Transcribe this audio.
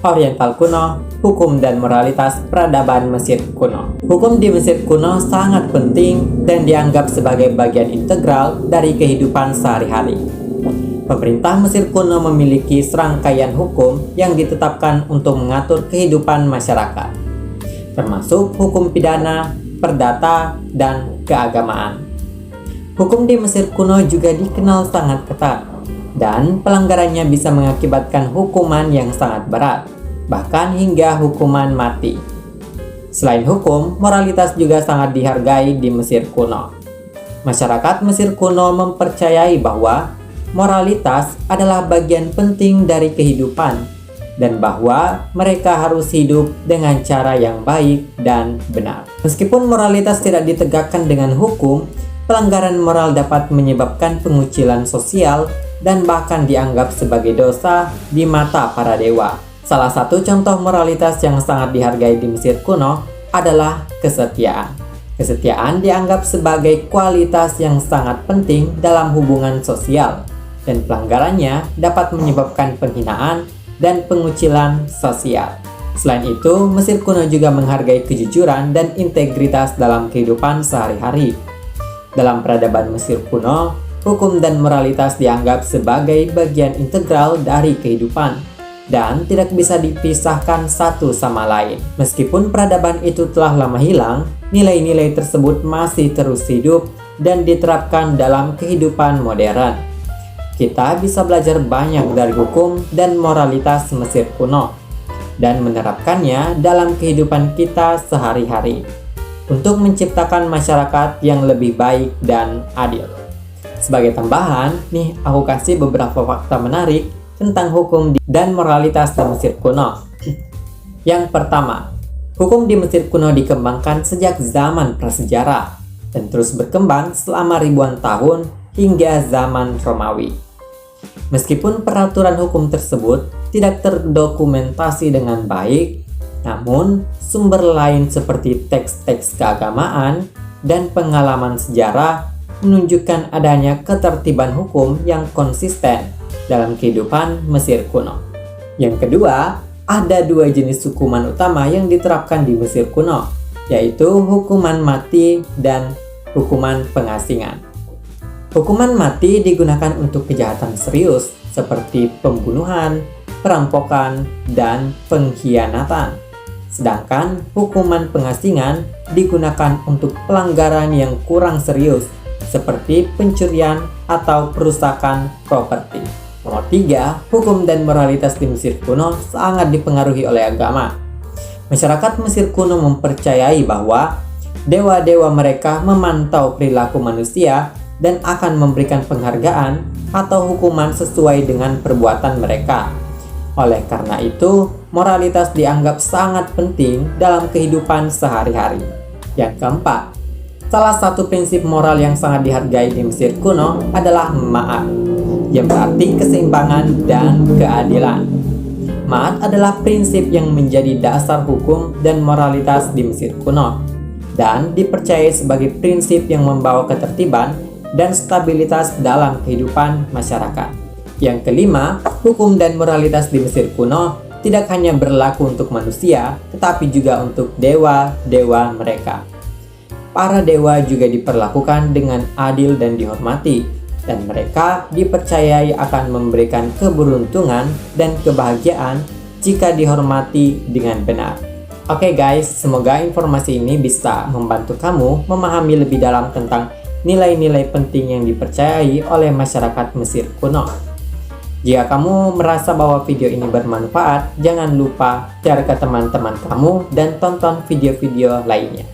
Oriental kuno, hukum dan moralitas peradaban Mesir kuno. Hukum di Mesir kuno sangat penting dan dianggap sebagai bagian integral dari kehidupan sehari-hari. Pemerintah Mesir kuno memiliki serangkaian hukum yang ditetapkan untuk mengatur kehidupan masyarakat, termasuk hukum pidana, perdata, dan keagamaan. Hukum di Mesir kuno juga dikenal sangat ketat, dan pelanggarannya bisa mengakibatkan hukuman yang sangat berat, bahkan hingga hukuman mati. Selain hukum, moralitas juga sangat dihargai di Mesir kuno. Masyarakat Mesir kuno mempercayai bahwa moralitas adalah bagian penting dari kehidupan dan bahwa mereka harus hidup dengan cara yang baik dan benar. Meskipun moralitas tidak ditegakkan dengan hukum, pelanggaran moral dapat menyebabkan pengucilan sosial dan bahkan dianggap sebagai dosa di mata para dewa. Salah satu contoh moralitas yang sangat dihargai di Mesir kuno adalah kesetiaan. Kesetiaan dianggap sebagai kualitas yang sangat penting dalam hubungan sosial, dan pelanggarannya dapat menyebabkan penghinaan dan pengucilan sosial. Selain itu, Mesir kuno juga menghargai kejujuran dan integritas dalam kehidupan sehari-hari. Dalam peradaban Mesir kuno, hukum dan moralitas dianggap sebagai bagian integral dari kehidupan dan tidak bisa dipisahkan satu sama lain. Meskipun peradaban itu telah lama hilang, nilai-nilai tersebut masih terus hidup dan diterapkan dalam kehidupan modern. Kita bisa belajar banyak dari hukum dan moralitas Mesir kuno dan menerapkannya dalam kehidupan kita sehari-hari untuk menciptakan masyarakat yang lebih baik dan adil. Sebagai tambahan, nih aku kasih beberapa fakta menarik tentang hukum dan moralitas di Mesir kuno. Yang pertama, hukum di Mesir kuno dikembangkan sejak zaman prasejarah dan terus berkembang selama ribuan tahun hingga zaman Romawi. Meskipun peraturan hukum tersebut tidak terdokumentasi dengan baik, namun sumber lain seperti teks-teks keagamaan dan pengalaman sejarah menunjukkan adanya ketertiban hukum yang konsisten dalam kehidupan Mesir kuno. Yang kedua, ada dua jenis hukuman utama yang diterapkan di Mesir kuno, yaitu hukuman mati dan hukuman pengasingan. Hukuman mati digunakan untuk kejahatan serius seperti pembunuhan, perampokan, dan pengkhianatan. Sedangkan hukuman pengasingan digunakan untuk pelanggaran yang kurang serius seperti pencurian atau perusakan properti. Nomor 3, hukum dan moralitas di Mesir kuno sangat dipengaruhi oleh agama. Masyarakat Mesir kuno mempercayai bahwa dewa-dewa mereka memantau perilaku manusia dan akan memberikan penghargaan atau hukuman sesuai dengan perbuatan mereka. Oleh karena itu, moralitas dianggap sangat penting dalam kehidupan sehari-hari. Yang keempat, salah satu prinsip moral yang sangat dihargai di Mesir kuno adalah ma'at, yang berarti keseimbangan dan keadilan. Ma'at adalah prinsip yang menjadi dasar hukum dan moralitas di Mesir kuno, dan dipercayai sebagai prinsip yang membawa ketertiban dan stabilitas dalam kehidupan masyarakat. Yang kelima, hukum dan moralitas di Mesir kuno tidak hanya berlaku untuk manusia, tetapi juga untuk dewa-dewa mereka. Para dewa juga diperlakukan dengan adil dan dihormati, dan mereka dipercayai akan memberikan keberuntungan dan kebahagiaan jika dihormati dengan benar. Oke guys, semoga informasi ini bisa membantu kamu memahami lebih dalam tentang nilai-nilai penting yang dipercayai oleh masyarakat Mesir kuno. Jika kamu merasa bahwa video ini bermanfaat, jangan lupa share ke teman-teman kamu dan tonton video-video lainnya.